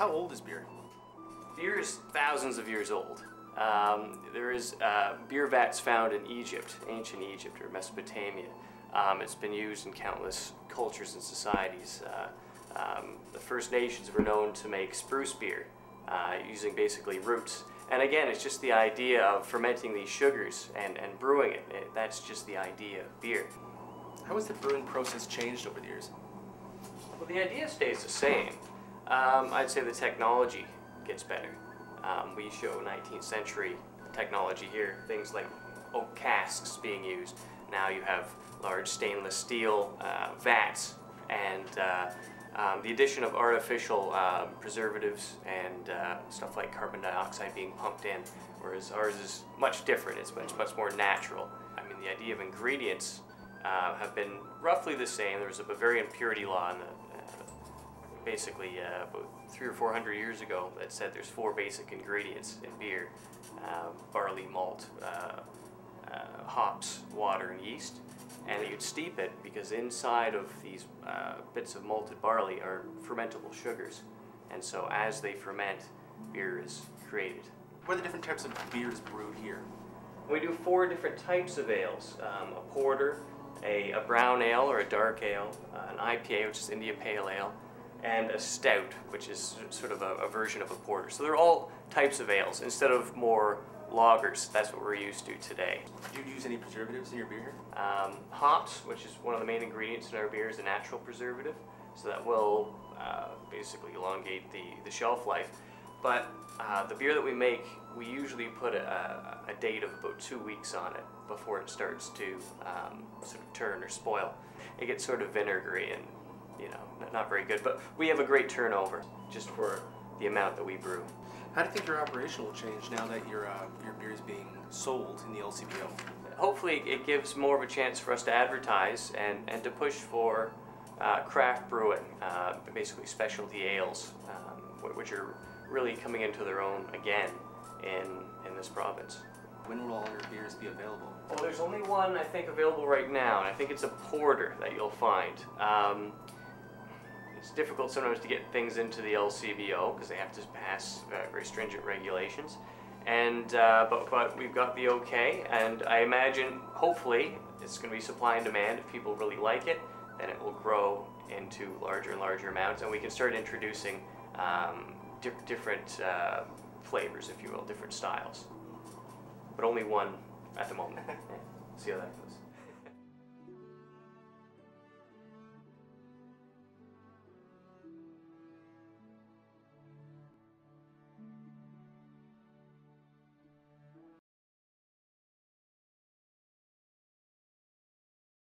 How old is beer? Beer is thousands of years old. There is beer vats found in Egypt, ancient Egypt or Mesopotamia. It's been used in countless cultures and societies. The First Nations were known to make spruce beer using basically roots. And again, it's just the idea of fermenting these sugars and brewing it. That's just the idea of beer. How has the brewing process changed over the years? Well, the idea stays the same. I'd say the technology gets better. We show 19th century technology here, things like oak casks being used. Now you have large stainless steel vats, and the addition of artificial preservatives and stuff like carbon dioxide being pumped in, whereas ours is much different. It's much more natural. I mean, the idea of ingredients have been roughly the same. There was a Bavarian purity law in the basically about 300 or 400 years ago that said there's 4 basic ingredients in beer: barley, malt, hops, water, and yeast. And you'd steep it because inside of these bits of malted barley are fermentable sugars. And so as they ferment, beer is created. What are the different types of beers brewed here? We do 4 different types of ales: a porter, a brown ale or a dark ale, an IPA, which is India Pale Ale, and a stout, which is sort of a version of a porter. So they're all types of ales instead of more lagers. That's what we're used to today. Do you use any preservatives in your beer? Hops, which is one of the main ingredients in our beer, is a natural preservative, so that will basically elongate the shelf life. But the beer that we make, we usually put a date of about 2 weeks on it before it starts to sort of turn or spoil. It gets sort of vinegary and, you know, not very good, but we have a great turnover just for the amount that we brew. How do you think your operation will change now that your beer is being sold in the LCBO? Hopefully it gives more of a chance for us to advertise and to push for craft brewing, basically specialty ales, which are really coming into their own again in this province. When will all your beers be available? Well, there's only one, I think, available right now, and I think it's a porter that you'll find. It's difficult sometimes to get things into the LCBO because they have to pass very stringent regulations. And but we've got the okay, and I imagine hopefully it's going to be supply and demand. If people really like it, then it will grow into larger and larger amounts, and we can start introducing different flavors, if you will, different styles. But only one at the moment. See how that goes.